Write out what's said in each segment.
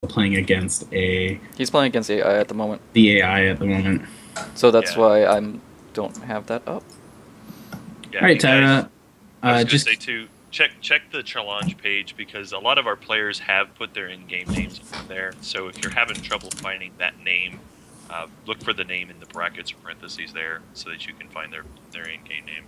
playing against He's playing against AI at the moment, the AI at the moment. so that's Yeah. why I don't have that up. Yeah, All right, you guys. Tyra. I was gonna say Just too. Check the challenge page because a lot of our players have put their in-game names on there. So if you're having trouble finding that name, look for the name in the brackets or parentheses there, so that you can find their in-game name.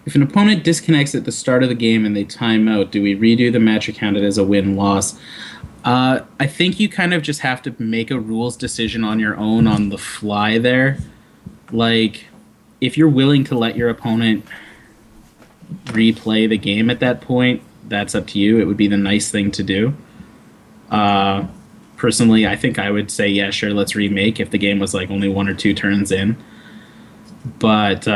if an opponent disconnects at the start of the game and they time out, do we redo the match or count it as a win-loss? I think you kind of just have to make a rules decision on your own on the fly there. Like, if you're willing to let your opponent replay the game at that point, that's up to you. It would be the nice thing to do. Uh, Personally, I think I would say, yeah, sure, let's remake if the game was like only one or two turns in. But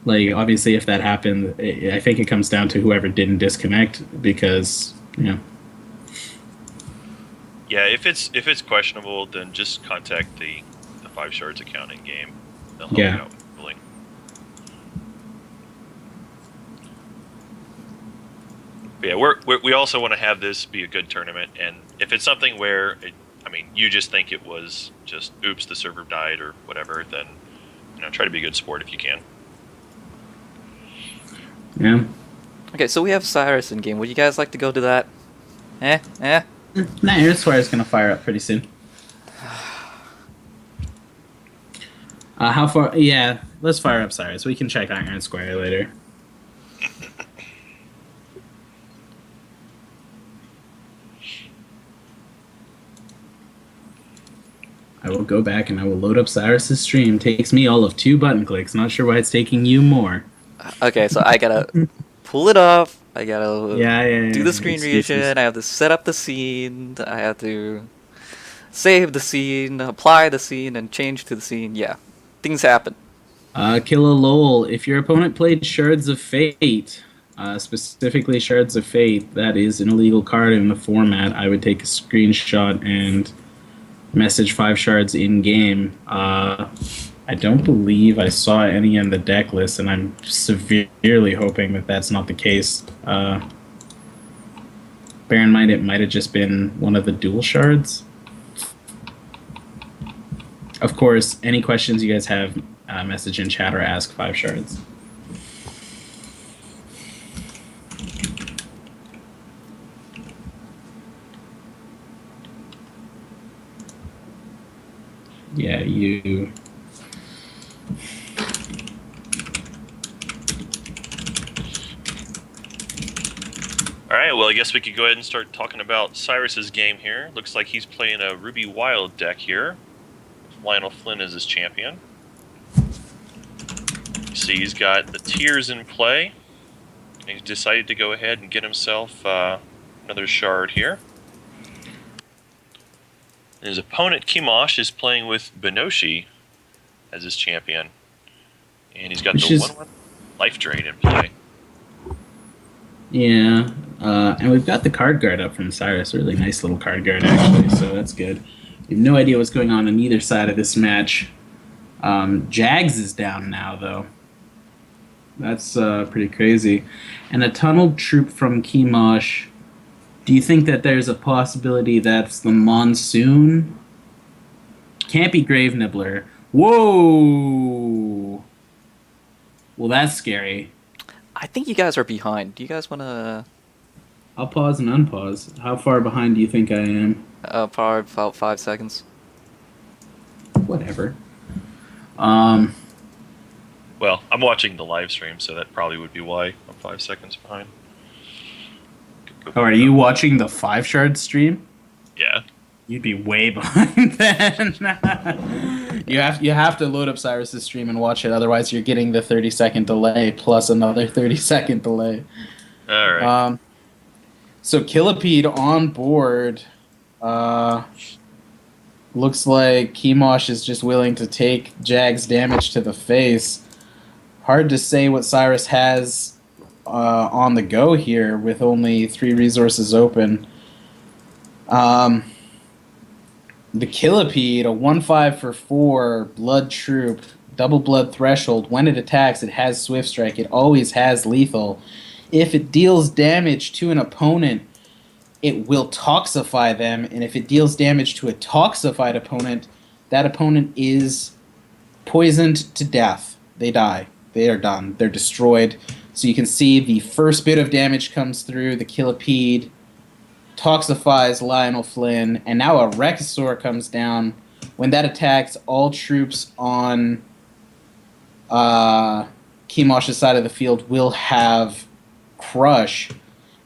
like, obviously, if that happened, I think it comes down to whoever didn't disconnect because, you know. Yeah, if it's questionable, then just contact the 5 Shards accounting game. They'll help Yeah. you out with ruling. But yeah, we also want to have this be a good tournament, and if it's something where you just think it was just oops, the server died or whatever, then try to be a good sport if you can. Yeah. Okay, so we have Cirouss in game. Would you guys like to go to that? Eh? Nah, Iron Square is going to fire up pretty soon. How far? Yeah, let's fire up Cyrus. We can check Iron Square later. I will go back and I will load up Cyrus's stream. Takes me all of 2 button clicks. Not sure why it's taking you more. Okay, so I gotta pull it up. I gotta Yeah. do the screen Excuses. region. I have to set up the scene. I have to save the scene, apply the scene, and change to the scene. Yeah, things happen. Killa Lowell, if your opponent played Shards of Fate, specifically Shards of Fate, that is an illegal card in the format. I would take a screenshot and message 5 shards in game. I don't believe I saw any in the deck list, and I'm severely hoping that that's not the case. Bear in mind, it might have just been one of the dual shards. Of course, any questions you guys have, message in chat or ask 5 shards. Yeah, you. Alright, well I guess we could go ahead and start talking about Cyrus's game here. Looks like he's playing a Ruby Wild deck here. Lionel Flynn is his champion. You see he's got the tiers in play. He's decided to go ahead and get himself another shard here. And his opponent, Chemosh, is playing with Benoshi as his champion. And he's got the 1/1 life drain in play. Yeah, and we've got the card guard up from Cyrus. A really nice little card guard, actually, so that's good. We have no idea what's going on either side of this match. Jags is down now, though. That's pretty crazy. And a tunneled troop from Chemosh. Do you think that there's a possibility that's the Monsoon? Can't be Grave Nibbler. Whoa! Well, that's scary. I think you guys are behind. Do you guys wanna I'll pause and unpause. How far behind do you think I am? probably about 5 seconds? Whatever. Well, I'm watching the live stream, so that probably would be why I'm 5 seconds behind. Oh, are you watching the 5 shard stream? Yeah. You'd be way behind then. you have to load up Cyrus's stream and watch it, otherwise you're getting the 30-second delay plus another 30-second delay. Alright. So Killipede on board. Looks like Chemosh is just willing to take Jag's damage to the face. Hard to say what Cyrus has on the go here with only 3 resources open. The Killipede, a 1/5 for 4 blood troop, Double Blood Threshold. When it attacks, it has Swift Strike. It always has lethal. If it deals damage to an opponent, it will toxify them, and if it deals damage to a toxified opponent, that opponent is poisoned to death. They die. They are done. They're destroyed. So you can see the first bit of damage comes through, the Killipede toxifies Lionel Flynn, and now a Rekisaur comes down. When that attacks, all troops on Chemosh's side of the field will have Crush.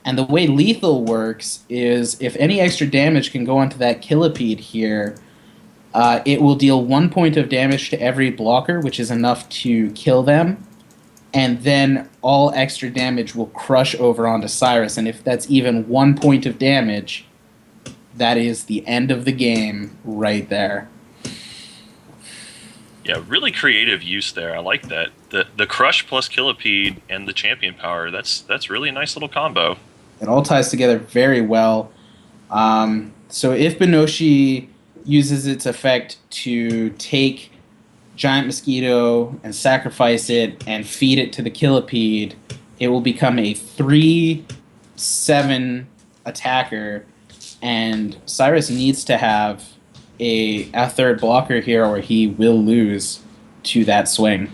And the way lethal works is if any extra damage can go onto that Killipede here, it will deal 1 point of damage to every blocker, which is enough to kill them. And then all extra damage will crush over onto Cirouss. And if that's even 1 point of damage, that is the end of the game right there. Yeah, really creative use there. I like that. The Crush plus Killipede and the Champion Power, that's really a nice little combo. It all ties together very well. So if Benoshi uses its effect to take Giant Mosquito and sacrifice it and feed it to the Killipede, it will become a 3/7 attacker, and Cirouss needs to have a third blocker here or he will lose to that swing.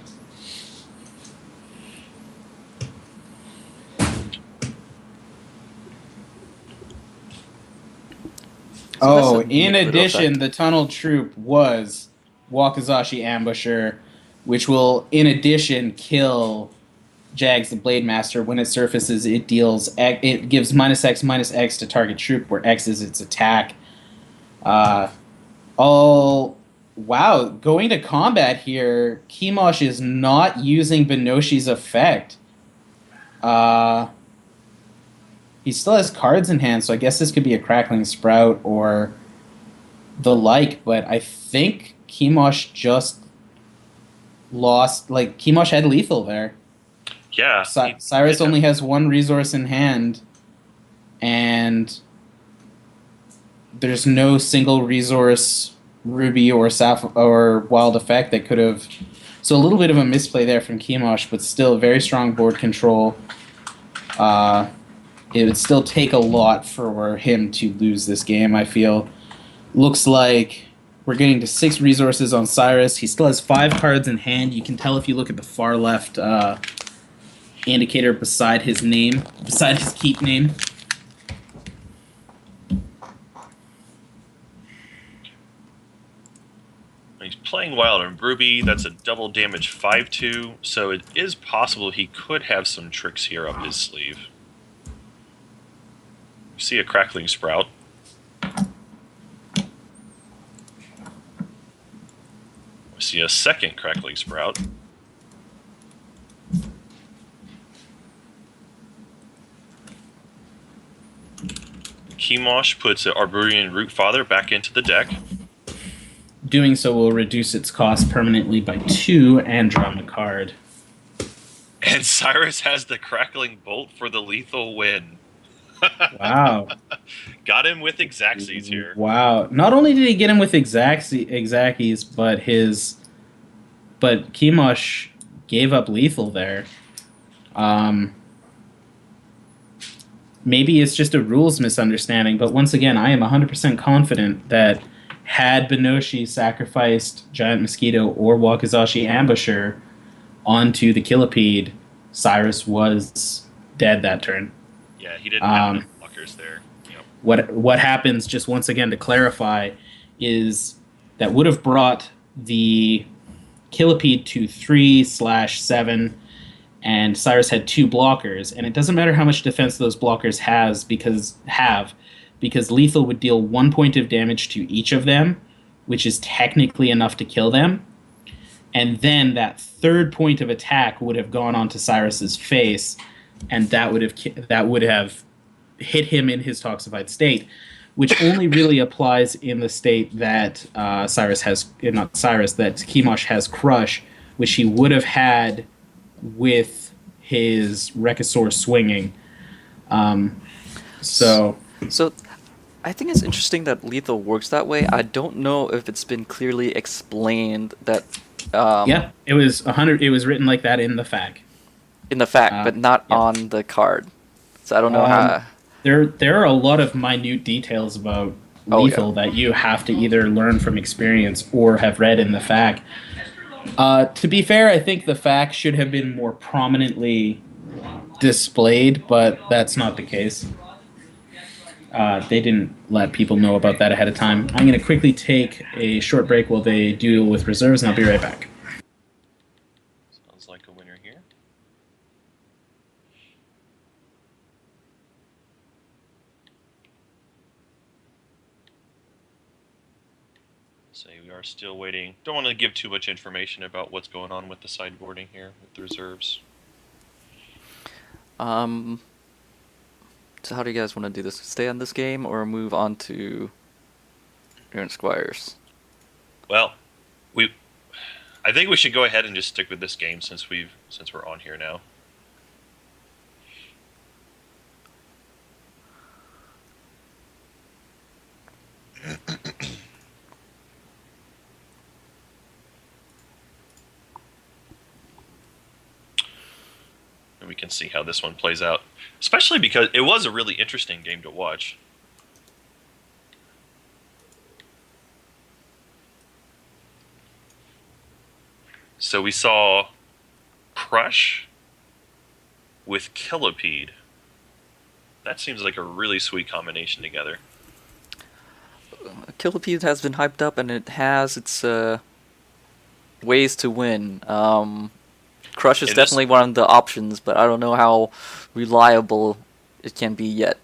So in addition, the Tunnel Troop was Wakazashi Ambusher, which will, in addition, kill Jags the Blade Master. When it surfaces, it gives -X to target troop, where X is its attack. Wow, going to combat here, Chemosh is not using Benoshi's effect. He still has cards in hand, so I guess this could be a Crackling Sprout or the like, but I think Chemosh just lost. Like, Chemosh had lethal there. Yeah. Cirouss only has one resource in hand, and there's no single resource Ruby or or Wild Effect that could have. So a little bit of a misplay there from Chemosh, but still very strong board control. It would still take a lot for him to lose this game, I feel. Looks like we're getting to 6 resources on Cirouss. He still has 5 cards in hand. You can tell if you look at the far left indicator beside his name, beside his keep name. He's playing Wild and Ruby. That's a double damage 5/2, so it is possible he could have some tricks here up his sleeve. We see a Crackling Sprout. We see a second Crackling Sprout. Chemosh puts an Arborean Rootfather back into the deck. Doing so will reduce its cost permanently by 2 and draw him a card. And Cirouss has the Crackling Bolt for the lethal win. Wow. Got him with Xaxes here. Wow. Not only did he get him with Xaxes, but Chemosh gave up lethal there. Maybe it's just a rules misunderstanding, but once again, I am 100% confident that had Benoshi sacrificed Giant Mosquito or Wakazashi Ambusher onto the Killipede, Cirouss was dead that turn. Yeah, he didn't have enough blockers there. Yep. What happens, just once again to clarify, is that would have brought the Killipede to 3/7, and Cirouss had 2 blockers, and it doesn't matter how much defense those blockers because lethal would deal 1 point of damage to each of them, which is technically enough to kill them. And then that 3rd point of attack would have gone onto Cyrus's face, and that would have hit him in his toxified state, which only really applies in the state that that Chemosh has Crush, which he would have had with his Rekisaur swinging. So I think it's interesting that lethal works that way. I don't know if it's been clearly explained that Um, Yeah, it was 100. It was written like that in the FAQ. in the fact, Uh, but not yep. on the card. So I don't know Um, how. there are a lot of minute details about Oh yeah. lethal that you have to either learn from experience or have read in the FAQ. To be fair, I think the FAQ should have been more prominently displayed, but that's not the case. They didn't let people know about that ahead of time. I'm going to quickly take a short break while they deal with reserves, and I'll be right back. Sounds like a winner here. So we are still waiting. Don't want to give too much information about what's going on with the sideboarding here with the reserves. Um, so how do you guys want to do this? Stay on this game or move on to Aaron Squires? Well, I think we should go ahead and just stick with this game since we're on here now. And we can see how this one plays out. Especially because it was a really interesting game to watch. So we saw Crush with Killipede. That seems like a really sweet combination together. Killipede has been hyped up, and it has its ways to win. Crush is In this, definitely one of the options, but I don't know how reliable it can be yet.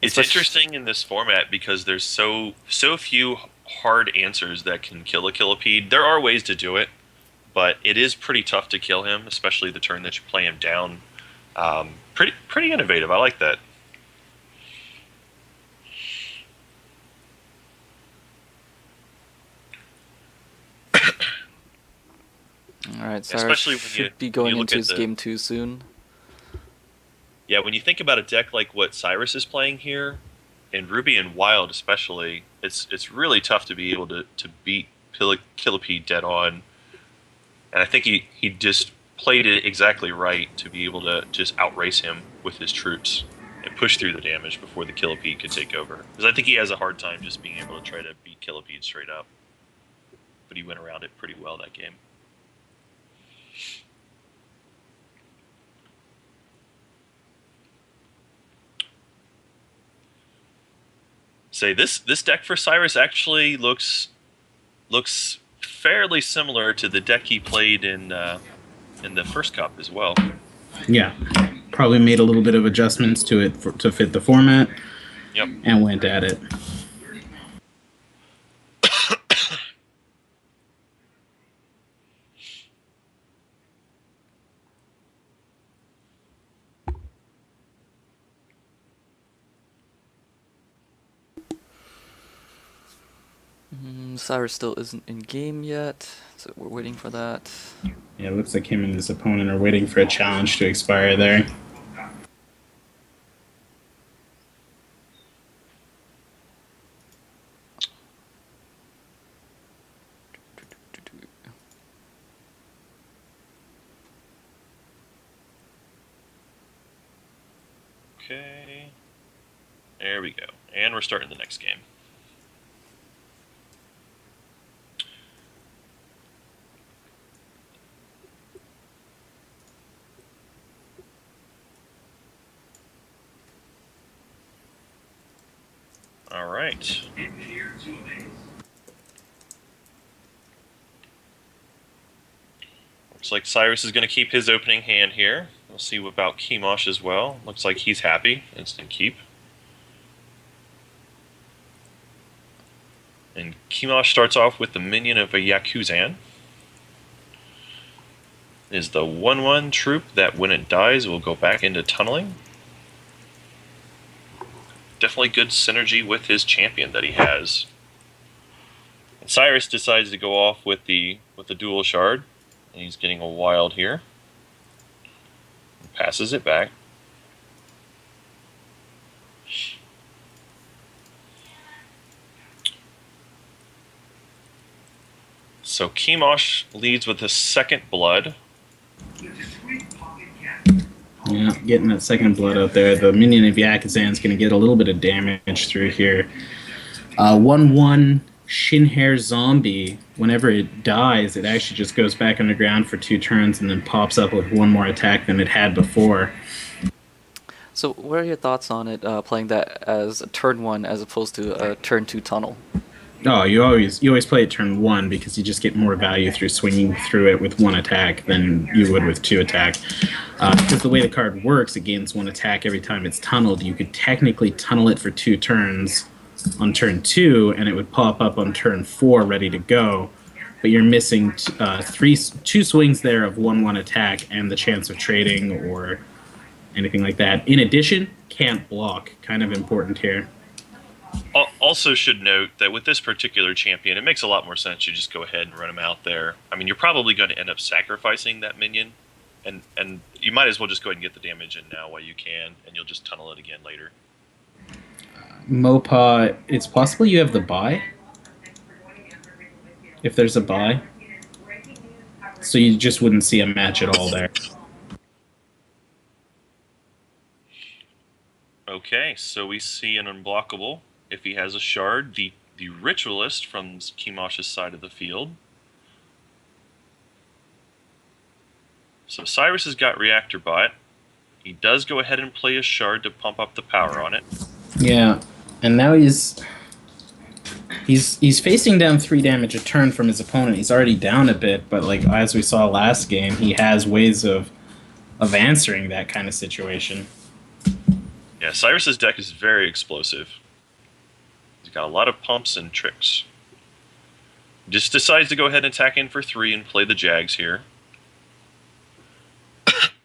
it's Especially, interesting in this format because there's so few hard answers that can kill a Killipede. There are ways to do it, but it is pretty tough to kill him, especially the turn that you play him down. Pretty innovative. I like that. all right, Cyrus Especially should be when you going look into at his the game 2 soon. yeah, when you think about a deck like what Cirouss is playing here, in Ruby and Wild especially, it's really tough to be able to beat Killipede dead on. And I think he just played it exactly right to be able to just outrace him with his troops and push through the damage before the Killipede could take over. Because I think he has a hard time just being able to try to beat Killipede straight up. But he went around it pretty well that game. Say this deck for Cyrus actually looks fairly similar to the deck he played in the first cup as well. Yeah, probably made a little bit of adjustments to it to fit the format, Yep. and went at it. Cyrus still isn't in game yet, so we're waiting for that. Yeah, it looks like him and his opponent are waiting for a challenge to expire there. Okay. There we go. And we're starting the next game. All right. Looks like Cyrus is going to keep his opening hand here. We'll see about Chemosh as well. Looks like he's happy. Instant keep. And Chemosh starts off with the minion of a Yakuzan. Is the 1/1 troop that when it dies will go back into tunneling. Definitely good synergy with his champion that he has. And Cyrus decides to go off with the dual shard. And he's getting a wild here. Passes it back. So Chemosh leads with his second blood. Yeah, getting that second blood out there. The minion of Yakuzan's going to get a little bit of damage through here. 1/1 Shinhair Zombie. Whenever it dies, it actually just goes back underground for 2 turns and then pops up with 1 more attack than it had before. So, what are your thoughts on it playing that as a turn 1 as opposed to a turn 2 tunnel? Oh, you always play it turn 1 because you just get more value through swinging through it with 1 attack than you would with 2 attack. Because the way the card works, it gains 1 attack every time it's tunneled. You could technically tunnel it for 2 turns on turn 2, and it would pop up on turn 4 ready to go. But you're missing 2 swings there of 1/1 attack and the chance of trading or anything like that. In addition, can't block. Kind of important here. Also should note that with this particular champion, it makes a lot more sense you just go ahead and run him out there. I mean, you're probably going to end up sacrificing that minion, and you might as well just go ahead and get the damage in now while you can, and you'll just tunnel it again later. Mopa, it's possible you have the buy? If there's a buy. So you just wouldn't see a match at all there. Okay, so we see an unblockable. If he has a shard, the Ritualist from Chemosh's side of the field. So Cirouss has got Reactor Bot. He does go ahead and play a shard to pump up the power on it. Yeah, and now he's facing down 3 damage a turn from his opponent. He's already down a bit, but like as we saw last game, he has ways of answering that kind of situation. Yeah, Cirouss's deck is very explosive. He's got a lot of pumps and tricks. Just decides to go ahead and attack in for 3 and play the Jags here.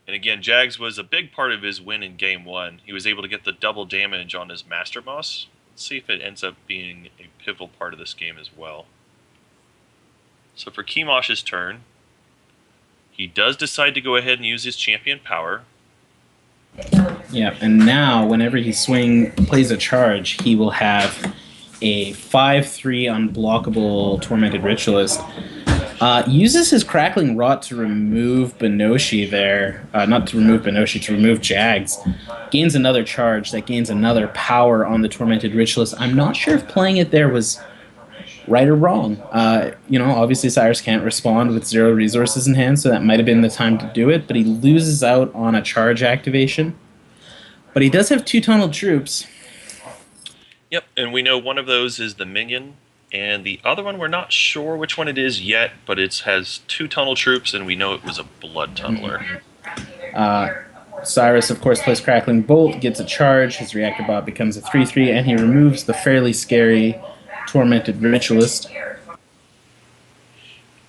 And again, Jags was a big part of his win in Game 1. He was able to get the double damage on his Master Boss. Let's see if it ends up being a pivotal part of this game as well. So for Chemosh's turn, he does decide to go ahead and use his champion power. Yeah, and now whenever he plays a charge, he will have a 5/3 unblockable Tormented Ritualist. Uses his Crackling Rot to remove Benoshi there. Not to remove Benoshi, to remove Jags. Gains another charge that gains another power on the Tormented Ritualist. I'm not sure if playing it there was right or wrong. Obviously Cirouss can't respond with 0 resources in hand, so that might have been the time to do it, but he loses out on a charge activation. But he does have 2 tunneled troops. Yep, and we know one of those is the minion, and the other one we're not sure which one it is yet, but it has 2 tunnel troops, and we know it was a blood tunneler. Cirouss, of course, plays Crackling Bolt, gets a charge, his Reactor Bot becomes a 3/3, and he removes the fairly scary Tormented Ritualist.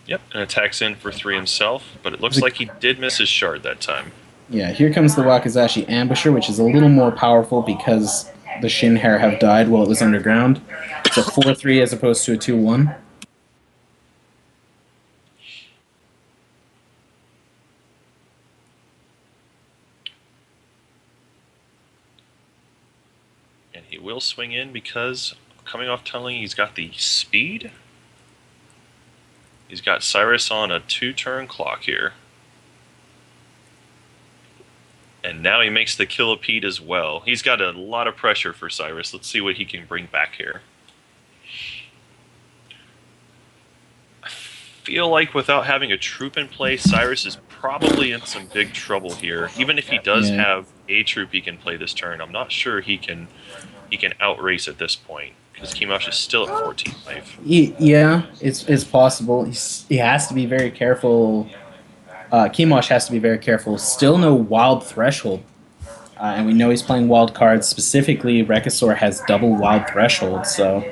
Yep, and attacks in for 3 himself, but it looks like he did miss his shard that time. Yeah, here comes the Wakizashi Ambusher, which is a little more powerful because the Shinhair have died while it was underground. It's a 4/3 as opposed to a 2/1. And he will swing in because coming off tunneling, he's got the speed. He's got Cirouss on a 2-turn clock here. And now he makes the Killipede as well. He's got a lot of pressure for Cirouss. Let's see what he can bring back here. I feel like without having a troop in play, Cirouss is probably in some big trouble here. Even if he does have a troop he can play this turn, I'm not sure he can outrace at this point, because Chemosh is still at 14 life. Yeah, it's possible. He has to be very careful. Chemosh has to be very careful. Still no Wild Threshold. And we know he's playing wild cards. Specifically, Rekisaur has double Wild Threshold, So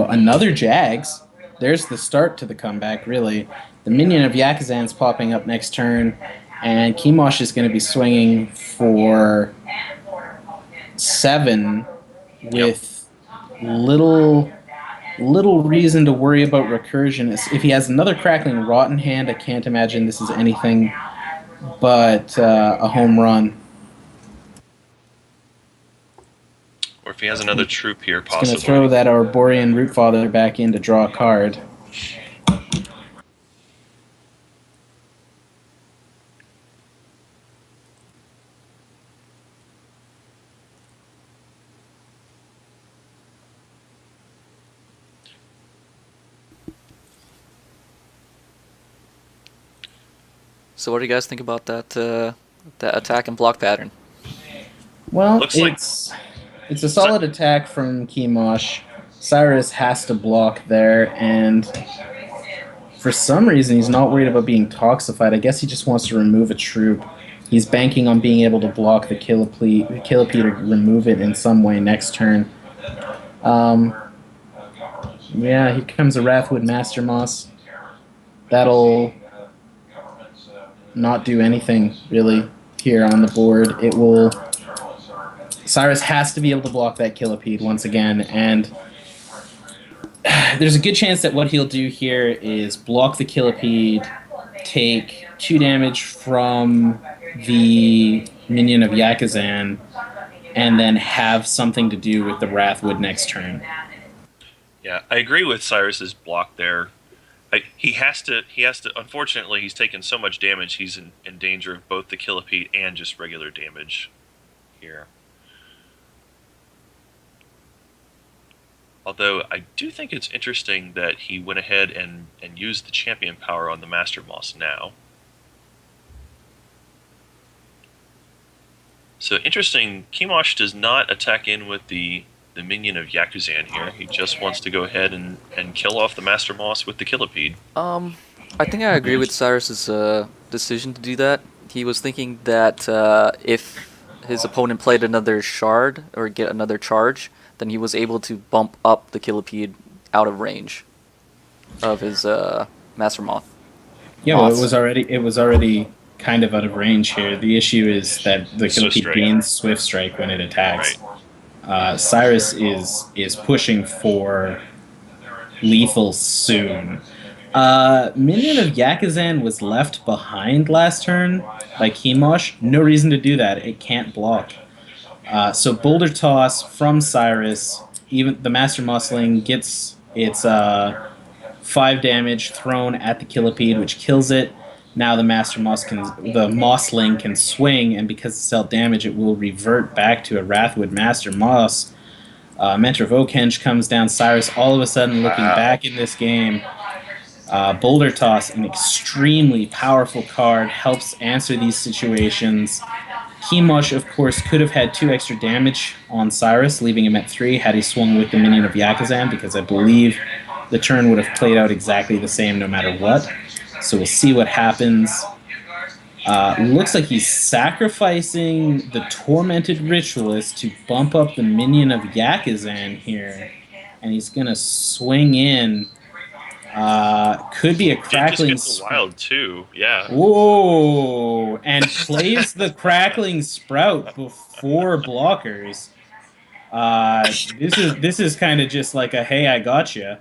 another Jags. There's the start to the comeback, really. The minion of Yakuzan's popping up next turn, and Chemosh is going to be swinging for 7 with little reason to worry about recursion. If he has another Crackling Rot in hand, I can't imagine this is anything but a home run. Or if he has another troop here, He's going to possibly. throw that Arborian Rootfather back in to draw a card. So what do you guys think about that attack and block pattern? Well, Looks like- it's a solid attack from Chemosh. Cirouss has to block there, and for some reason he's not worried about being toxified. I guess he just wants to remove a troop. He's banking on being able to block the Killipede to remove it in some way next turn. Yeah, here comes a Wrathwood Master Moss. That'll not do anything, really, here on the board. It will... Cirouss has to be able to block that Killipede once again, and there's a good chance that what he'll do here is block the Killipede, take 2 damage from the minion of Yakuzan, and then have something to do with the Wrathwood next turn. Yeah, I agree with Cyrus's block there. He has to. Unfortunately, he's taken so much damage. He's in danger of both the Killipede and just regular damage here. Although I do think it's interesting that he went ahead and used the champion power on the Master Moss now. So interesting, Chemosh does not attack in with the minion of Yakuzan here. He just wants to go ahead and kill off the Master Moss with the Killipede. I think I agree with Cyrus's decision to do that. He was thinking that if his opponent played another shard or get another charge, then he was able to bump up the Killipede out of range of his Master Moth. Yeah, well, it was already kind of out of range here. The issue is that the Killipede gains Swift Strike when it attacks. Right. Cirouss is pushing for lethal soon. Minion of Yakuzan was left behind last turn by Chemosh. No reason to do that. It can't block. So Boulder Toss from Cirouss. Even the Master Mossling gets its 5 damage thrown at the Killipede, which kills it. Now the Mossling can swing, and because it's dealt damage, it will revert back to a Wrathwood Master Moss. Mentor of Oakhenge comes down. Cirouss all of a sudden looking back in this game. Boulder Toss, an extremely powerful card, helps answer these situations. Chemosh, of course, could have had 2 extra damage on Cirouss, leaving him at 3 had he swung with the minion of Yakuzan, because I believe the turn would have played out exactly the same no matter what. So we'll see what happens. Looks like he's sacrificing the Tormented Ritualist to bump up the minion of Yakuzan here. And he's going to swing in. Could be a Crackling Just gets wild too, yeah. Whoa! And plays the Crackling Sprout before blockers. This is kind of just like a hey, I gotcha.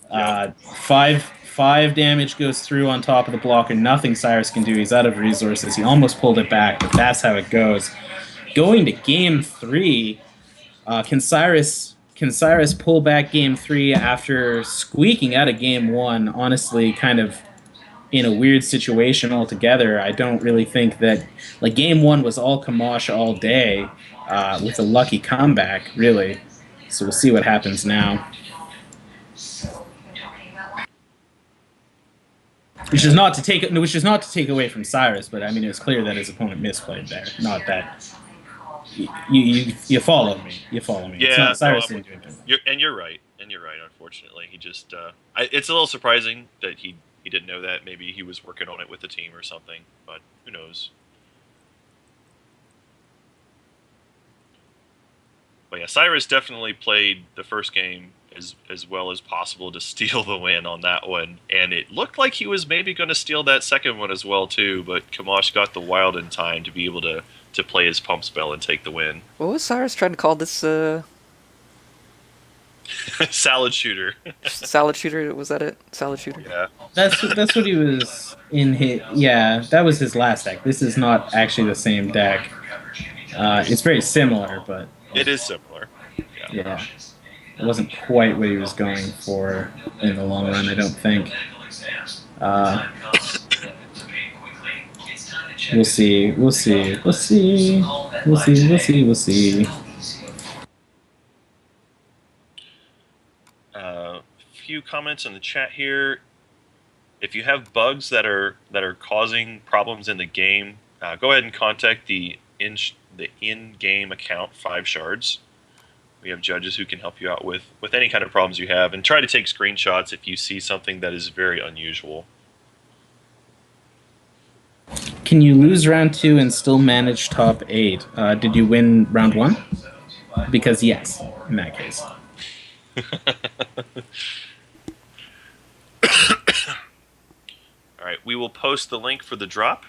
5 damage goes through on top of the blocker. Nothing Cirouss can do. He's out of resources. He almost pulled it back, but that's how it goes. Going to game 3, can Cirouss pull back game 3 after squeaking out of game 1? Honestly, kind of in a weird situation altogether. I don't really think that... Like, game 1 was all Chemosh all day with a lucky comeback, really. So we'll see what happens now. Which is not to take away from Cirouss, but I mean, it was clear that his opponent misplayed there. Not that... You follow me. You follow me. Yeah, it's not Cirouss didn't do it. You're right. Unfortunately, he just it's a little surprising that he didn't know that. Maybe he was working on it with the team or something, but who knows? But yeah, Cirouss definitely played the first game as well as possible to steal the win on that one, and it looked like he was maybe going to steal that second one as well too. But Chemosh got the wild in time to be able to play his pump spell and take the win. What was Cyrus trying to call this? Salad shooter. Salad shooter, was that it? Salad shooter? Yeah. That's what he was in his... Yeah, that was his last deck. This is not actually the same deck. It's very similar, but... It is similar. Yeah. It wasn't quite what he was going for in the long run, I don't think. Uh, we'll see. We'll see. We'll see. We'll see. We'll see. We'll see. Few comments in the chat here. If you have bugs that are causing problems in the game, go ahead and contact the in-game account 5 Shards. We have judges who can help you out with any kind of problems you have, and try to take screenshots if you see something that is very unusual. Can you lose round 2 and still manage top 8? Did you win round 1? Because yes, in that case. Alright, we will post the link for the drop.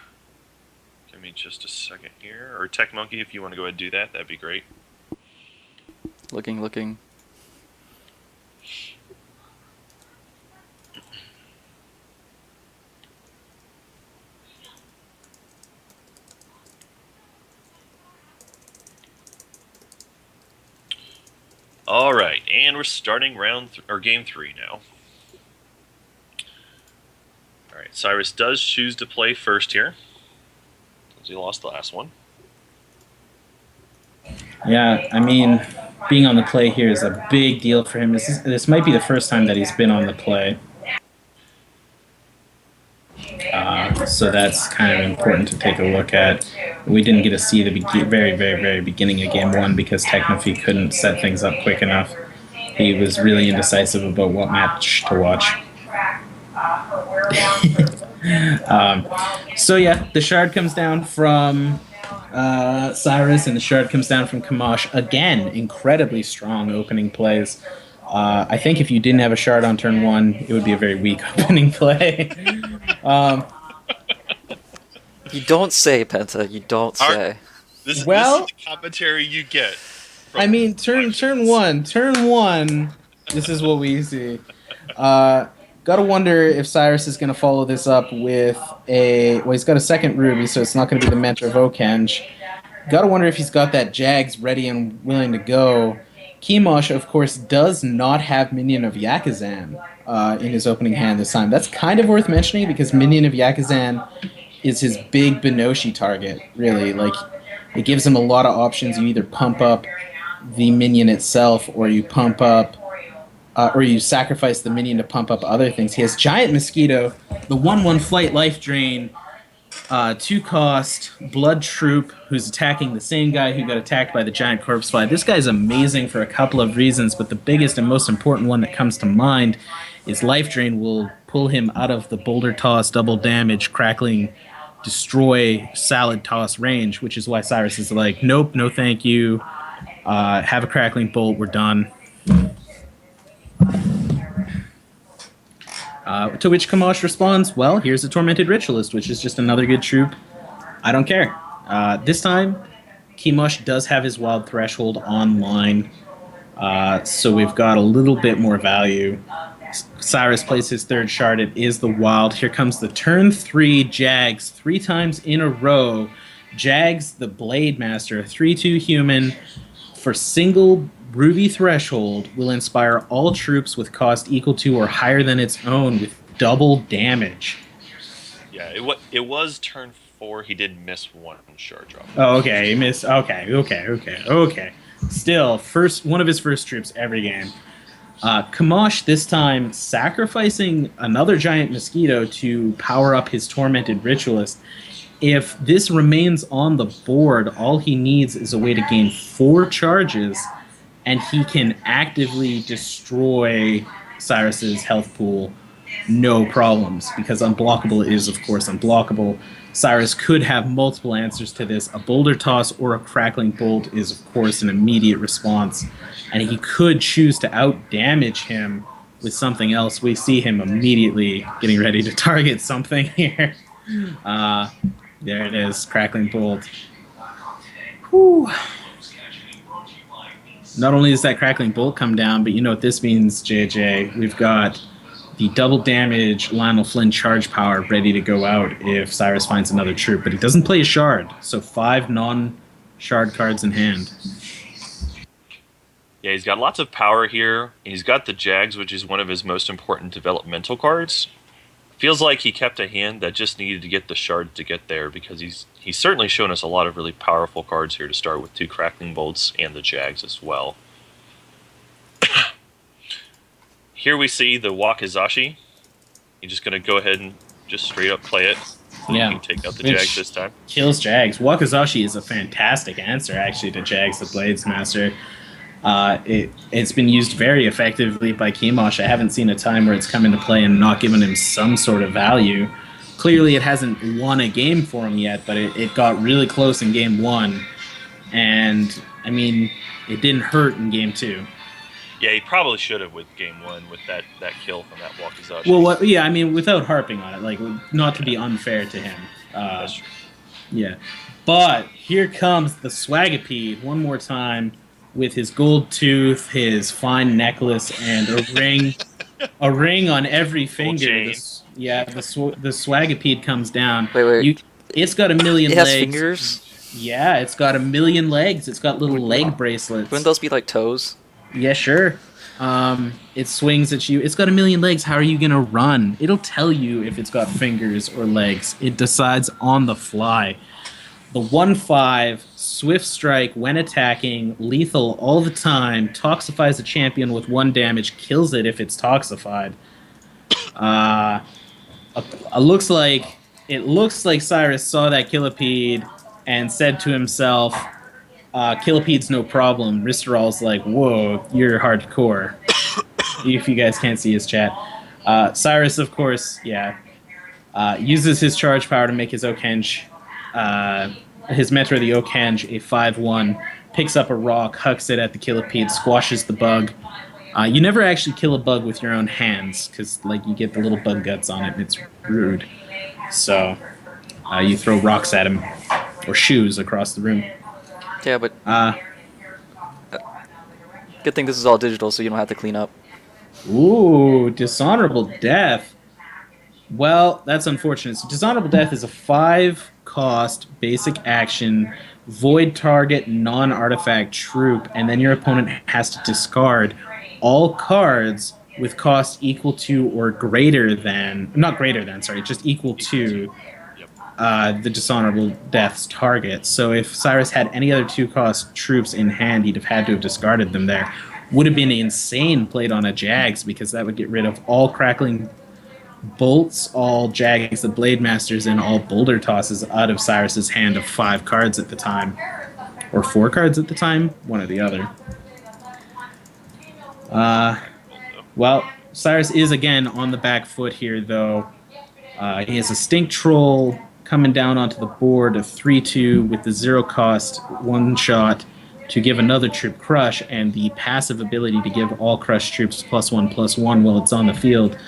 Give me just a second here. Or Tech Monkey, if you want to go ahead and do that, that'd be great. Looking. Alright, and we're starting game 3 now. Alright, Cyrus does choose to play first here, because he lost the last one. Yeah, I mean, being on the play here is a big deal for him. This might be the first time that he's been on the play. So that's kind of important to take a look at. We didn't get to see the very, very, very beginning of Game 1 because Technophy couldn't set things up quick enough. He was really indecisive about what match to watch. So yeah, the shard comes down from Cyrus, and the shard comes down from Chemosh. Again, incredibly strong opening plays. I think if you didn't have a shard on turn 1, it would be a very weak opening play. You don't say, Penta. You don't say. This is the commentary you get. I mean, turn 1. This is what we see. Gotta wonder if Cyrus is going to follow this up with he's got a second Ruby, so it's not going to be the Mentor of Okenge. Gotta wonder if he's got that Jags ready and willing to go. Chemosh, of course, does not have Minion of Yakuzan in his opening hand this time. That's kind of worth mentioning because Minion of Yakuzan is his big Benoshi target, really. Like, it gives him a lot of options. You either pump up the minion itself, or you pump up, or you sacrifice the minion to pump up other things. He has Giant Mosquito, the 1/1 Flight Life Drain, 2-cost Blood Troop, who's attacking the same guy who got attacked by the Giant Corpse Fly. This guy's amazing for a couple of reasons, but the biggest and most important one that comes to mind is Life Drain will pull him out of the Boulder Toss, double damage, crackling, destroy, salad toss range, which is why Cyrus is like, nope, no thank you, have a crackling bolt, we're done. To which Chemosh responds, well, here's a Tormented Ritualist, which is just another good troop. I don't care. This time, Chemosh does have his Wild Threshold online, so we've got a little bit more value. Cyrus plays his third shard. It is the Wild. Here comes the turn 3 Jags 3 times in a row. Jags, the Blade Master, 3/2 human, for single Ruby Threshold, will inspire all troops with cost equal to or higher than its own with double damage. Yeah, it was turn 4. He did miss one shard drop. Oh, okay. He missed. Okay. Still, one of his first troops every game. Chemosh this time sacrificing another Giant Mosquito to power up his Tormented Ritualist. If this remains on the board, all he needs is a way to gain 4 charges, and he can actively destroy Cyrus's health pool, no problems, because unblockable is, of course, unblockable. Cyrus could have multiple answers to this. A Boulder Toss or a Crackling Bolt is, of course, an immediate response, and he could choose to out-damage him with something else. We see him immediately getting ready to target something here. There it is, Crackling Bolt. Whew. Not only does that Crackling Bolt come down, but you know what this means, JJ. We've got the double damage Lionel Flynn charge power ready to go out if Cyrus finds another troop, but he doesn't play a shard, so 5 non-shard cards in hand. Yeah, he's got lots of power here. And he's got the Jags, which is one of his most important developmental cards. Feels like he kept a hand that just needed to get the shard to get there because he's certainly shown us a lot of really powerful cards here to start with 2 Crackling Bolts and the Jags as well. Here we see the Wakizashi. He's just going to go ahead and just straight up play it. So Yeah. he can take out the Jags this time. Kills Jags. Wakizashi is a fantastic answer, actually, to Jags the Blades Master. It's been used very effectively by Chemosh. I haven't seen a time where it's come into play and not given him some sort of value. Clearly, it hasn't won a game for him yet, but it got really close in game 1. And, I mean, it didn't hurt in game 2. Yeah, he probably should have with game 1 with that kill from that Wakizashi. Well, yeah, I mean, without harping on it, like, not to be unfair to him. That's true. Yeah. But here comes the Swagapede one more time with his gold tooth, his fine necklace, and a ring on every finger. chain. The Swagapede comes down. Wait. It's got a million It has legs. fingers? Yeah, it's got a million legs. It's got little leg bracelets. Wouldn't those be like toes? Yeah, sure. It swings at you. It's got a million legs. How are you going to run? It'll tell you if it's got fingers or legs. It decides on the fly. The 1/5, Swift Strike when attacking, lethal all the time, toxifies a champion with 1 damage, kills it if it's toxified. It looks like Cirouss saw that Killipede and said to himself, Killipede's no problem. Risteral's like, whoa, you're hardcore. If you guys can't see his chat. Cirouss, of course, uses his charge power to make his Okenge, his Metro the Okenge, a 5/1, picks up a rock, hucks it at the Killipede, squashes the bug. You never actually kill a bug with your own hands, because like you get the little bug guts on it, and it's rude. So you throw rocks at him, or shoes across the room. Yeah, but good thing this is all digital, so you don't have to clean up. Ooh, Dishonorable Death. Well, that's unfortunate. So Dishonorable Death is a 5-cost basic action, void target, non-artifact troop, and then your opponent has to discard all cards with cost equal to or greater than, just equal to the Dishonorable Death's target. So if Cirouss had any other 2-cost troops in hand, he'd have had to have discarded them there. Would have been insane played on a Jags, because that would get rid of all Crackling Bolts, all Jags the Blade Masters, and all Boulder Tosses out of Cyrus's hand of 5 cards at the time. Or 4 cards at the time, one or the other. Well, Cirouss is again on the back foot here, though. He has a Stink Troll coming down onto the board, a 3/2 with the 0-cost 1-shot to give another troop crush, and the passive ability to give all crushed troops +1/+1 while it's on the field.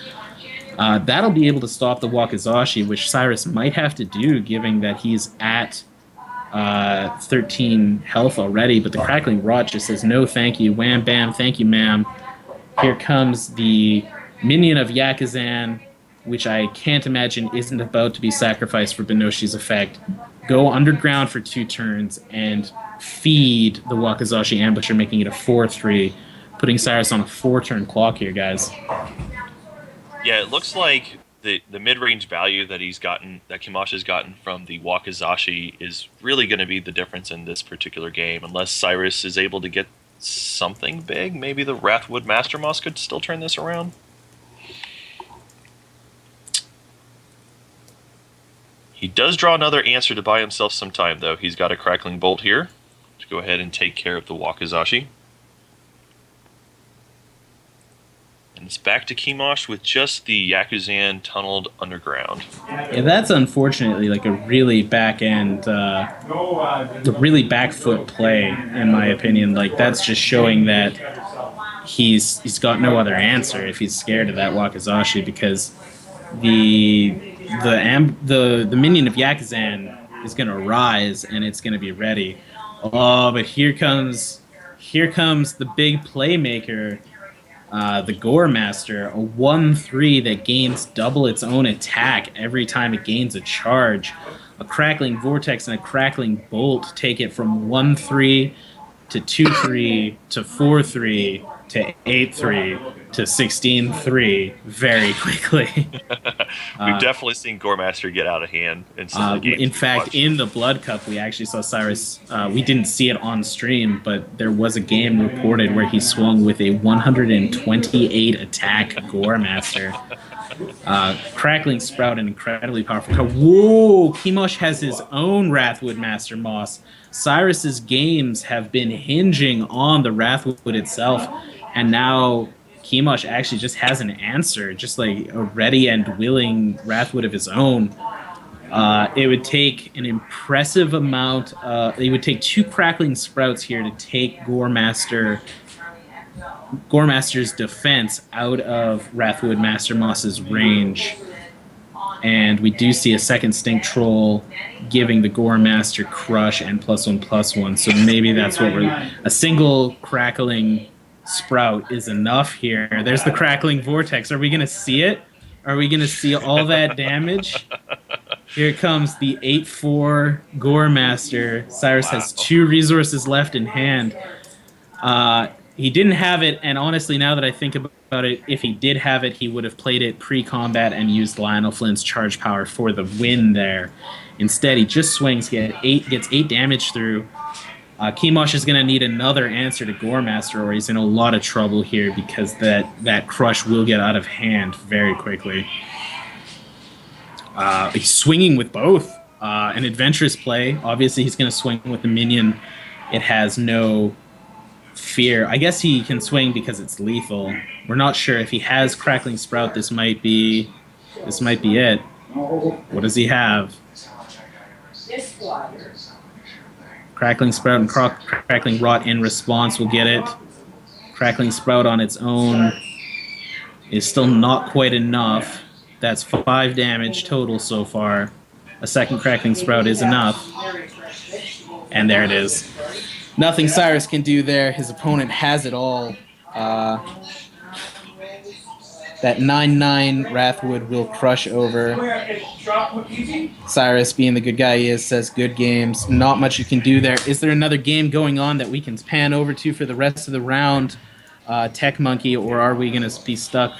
That'll be able to stop the Wakizashi, which Cirouss might have to do, given that he's at 13 health already, but the Crackling Rot just says, no thank you, wham bam, thank you ma'am. Here comes the Minion of Yakuzan, which I can't imagine isn't about to be sacrificed for Benoshi's effect. Go underground for 2 turns and feed the Wakizashi Ambusher, making it a 4/3, putting Cirouss on a 4-turn clock here, guys. Yeah, it looks like the mid-range value that Chemosh has gotten from the Wakizashi is really going to be the difference in this particular game, unless Cirouss is able to get something big. Maybe the Wrathwood Master Moss could still turn this around. He does draw another answer to buy himself some time, though. He's got a Crackling Bolt here to go ahead and take care of the Wakizashi. And it's back to Chemosh with just the Yakuzan tunneled underground. Yeah, that's unfortunately like a really back end, a really back foot play, in my opinion. Like, that's just showing that he's got no other answer if he's scared of that Wakizashi, because the Minion of Yakuzan is going to rise and it's going to be ready. Oh, but here comes the big playmaker. The Gore Master, a 1/3 that gains double its own attack every time it gains a charge. A Crackling Vortex and a Crackling Bolt take it from 1/3 to 2-3 to 4-3 to 8-3 to 16-3 very quickly. We've definitely seen Goremaster get out of hand in some of the games. In fact, in the Blood Cup, we actually saw Cirouss. We didn't see it on stream, but there was a game reported where he swung with a 128 attack Goremaster. Crackling Sprout, an incredibly powerful card. Whoa! Chemosh has his own Wrathwood Master Moss. Cirouss's games have been hinging on the Wrathwood itself, and now Chemosh actually just has an answer, just like a ready and willing Wrathwood of his own. It would take an impressive amount. It would take 2 Crackling Sprouts here to take Goremaster's defense out of Wrathwood Master Moss's range. And we do see a second Stink Troll giving the Goremaster crush and +1/+1. So maybe that's what a single Crackling Sprout is enough here. There's the Crackling Vortex. Are we going to see it? Are we going to see all that damage? Here comes the 8-4 Goremaster. Cirouss has 2 resources left in hand. He didn't have it, and honestly, now that I think about it, if he did have it, he would have played it pre-combat and used Lionel Flynn's charge power for the win there. Instead, he just swings, gets 8 damage through. Chemosh is going to need another answer to Goremaster, or he's in a lot of trouble here because that crush will get out of hand very quickly. He's swinging with both. An adventurous play. Obviously, he's going to swing with the minion. It has no fear. I guess he can swing because it's lethal. We're not sure if he has Crackling Sprout. This might be it. What does he have? Crackling Sprout and Crackling Rot in response will get it. Crackling Sprout on its own is still not quite enough. That's 5 damage total so far. A second Crackling Sprout is enough. And there it is. Nothing Cirouss can do there. His opponent has it all. That 9-9 Wrathwood will crush over. Cirouss, being the good guy he is, says good games. Not much you can do there. Is there another game going on that we can pan over to for the rest of the round, Tech Monkey, or are we going to be stuck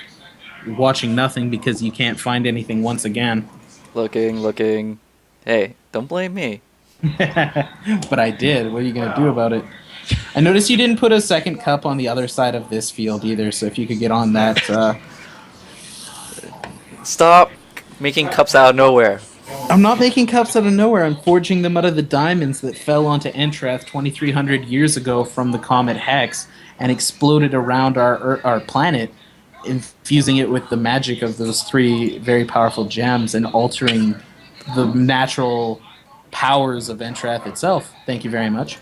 watching nothing because you can't find anything once again? Looking. Hey, don't blame me. But I did. What are you going to do about it? I noticed you didn't put a second cup on the other side of this field either, so if you could get on that. Stop making cups out of nowhere. I'm not making cups out of nowhere. I'm forging them out of the diamonds that fell onto Entrath 2,300 years ago from the comet Hex and exploded around our planet, infusing it with the magic of those 3 very powerful gems and altering the natural powers of Entrath itself. Thank you very much.